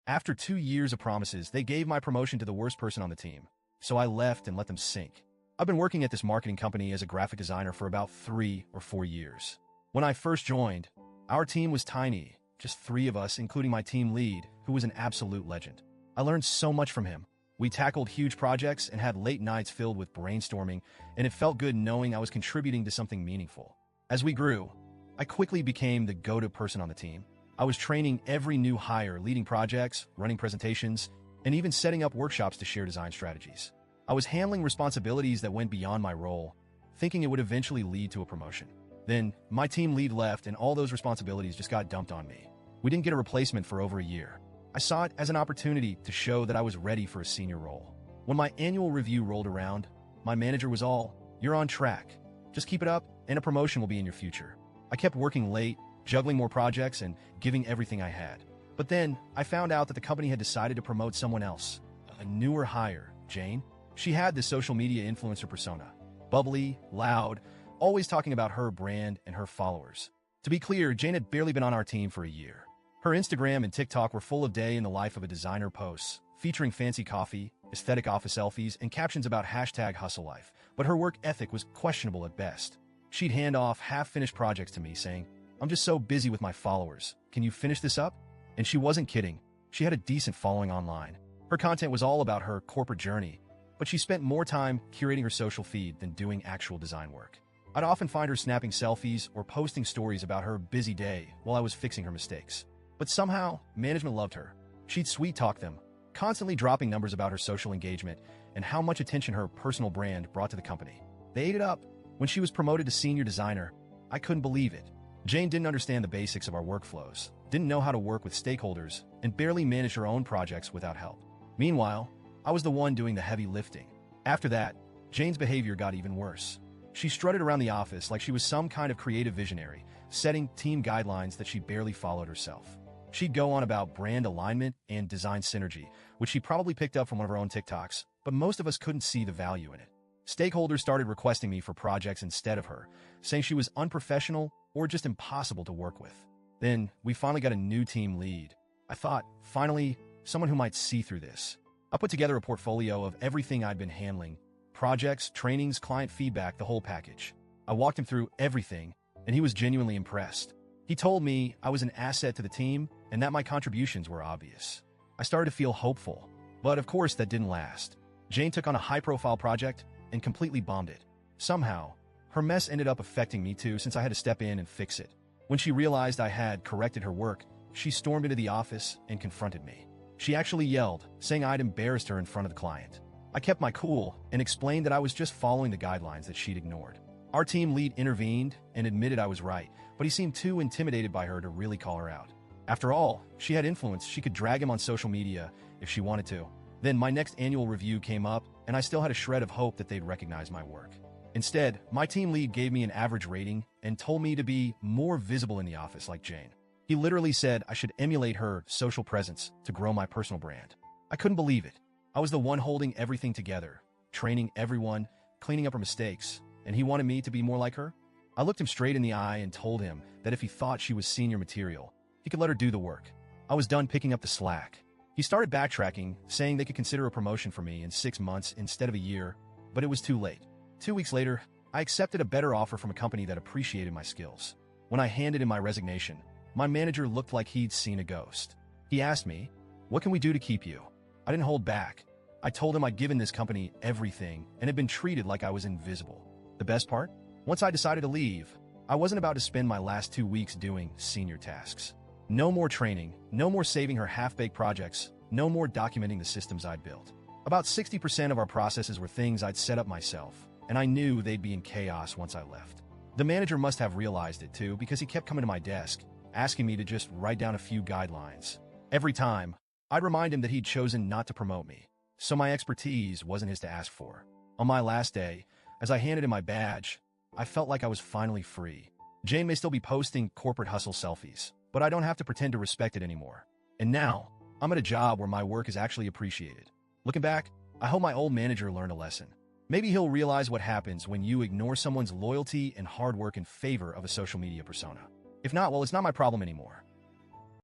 After 2 years of promises, they gave my promotion to the worst person on the team. So I left and let them sink. I've been working at this marketing company as a graphic designer for about 3 or 4 years. When I first joined, our team was tiny, just 3 of us, including my team lead, who was an absolute legend. I learned so much from him. We tackled huge projects and had late nights filled with brainstorming, and it felt good knowing I was contributing to something meaningful. As we grew, I quickly became the go-to person on the team. I was training every new hire, leading projects, running presentations, and even setting up workshops to share design strategies. I was handling responsibilities that went beyond my role, thinking it would eventually lead to a promotion. Then, my team lead left and all those responsibilities just got dumped on me. We didn't get a replacement for over a year. I saw it as an opportunity to show that I was ready for a senior role. When my annual review rolled around, my manager was all, "You're on track. Just keep it up, and a promotion will be in your future." I kept working late, juggling more projects, and giving everything I had. But then, I found out that the company had decided to promote someone else, a newer hire, Jane. She had this social media influencer persona. Bubbly, loud, always talking about her brand and her followers. To be clear, Jane had barely been on our team for a year. Her Instagram and TikTok were full of day in the life of a designer posts, featuring fancy coffee, aesthetic office selfies, and captions about #hustle life. But her work ethic was questionable at best. She'd hand off half-finished projects to me saying, "I'm just so busy with my followers. Can you finish this up?" And she wasn't kidding. She had a decent following online. Her content was all about her corporate journey, but she spent more time curating her social feed than doing actual design work. I'd often find her snapping selfies or posting stories about her busy day while I was fixing her mistakes. But somehow, management loved her. She'd sweet-talk them, constantly dropping numbers about her social engagement and how much attention her personal brand brought to the company. They ate it up. When she was promoted to senior designer, I couldn't believe it. Jane didn't understand the basics of our workflows, didn't know how to work with stakeholders, and barely managed her own projects without help. Meanwhile, I was the one doing the heavy lifting. After that, Jane's behavior got even worse. She strutted around the office like she was some kind of creative visionary, setting team guidelines that she barely followed herself. She'd go on about brand alignment and design synergy, which she probably picked up from one of her own TikToks, but most of us couldn't see the value in it. Stakeholders started requesting me for projects instead of her, saying she was unprofessional or just impossible to work with. Then, we finally got a new team lead. I thought, finally, someone who might see through this. I put together a portfolio of everything I'd been handling: projects, trainings, client feedback, the whole package. I walked him through everything, and he was genuinely impressed. He told me I was an asset to the team and that my contributions were obvious. I started to feel hopeful, but of course that didn't last. Jane took on a high-profile project and completely bombed it. Somehow, her mess ended up affecting me too, since I had to step in and fix it. When she realized I had corrected her work, she stormed into the office and confronted me. She actually yelled, saying I'd embarrassed her in front of the client. I kept my cool and explained that I was just following the guidelines that she'd ignored. Our team lead intervened and admitted I was right, but he seemed too intimidated by her to really call her out. After all, she had influence. She could drag him on social media if she wanted to. Then my next annual review came up, and I still had a shred of hope that they'd recognize my work. Instead, my team lead gave me an average rating and told me to be more visible in the office like Jane. He literally said I should emulate her social presence to grow my personal brand. I couldn't believe it. I was the one holding everything together, training everyone, cleaning up her mistakes, and he wanted me to be more like her? I looked him straight in the eye and told him that if he thought she was senior material, he could let her do the work. I was done picking up the slack. He started backtracking, saying they could consider a promotion for me in 6 months instead of a year, but it was too late. 2 weeks later, I accepted a better offer from a company that appreciated my skills. When I handed in my resignation, my manager looked like he'd seen a ghost. He asked me, "What can we do to keep you?" I didn't hold back. I told him I'd given this company everything and had been treated like I was invisible. The best part? Once I decided to leave, I wasn't about to spend my last 2 weeks doing senior tasks. No more training, no more saving her half-baked projects, no more documenting the systems I'd built. About 60% of our processes were things I'd set up myself, and I knew they'd be in chaos once I left. The manager must have realized it too, because he kept coming to my desk, asking me to just write down a few guidelines. Every time, I'd remind him that he'd chosen not to promote me, so my expertise wasn't his to ask for. On my last day, as I handed him my badge, I felt like I was finally free. Jane may still be posting corporate hustle selfies, but I don't have to pretend to respect it anymore. And now, I'm at a job where my work is actually appreciated. Looking back, I hope my old manager learned a lesson. Maybe he'll realize what happens when you ignore someone's loyalty and hard work in favor of a social media persona. If not, well, it's not my problem anymore.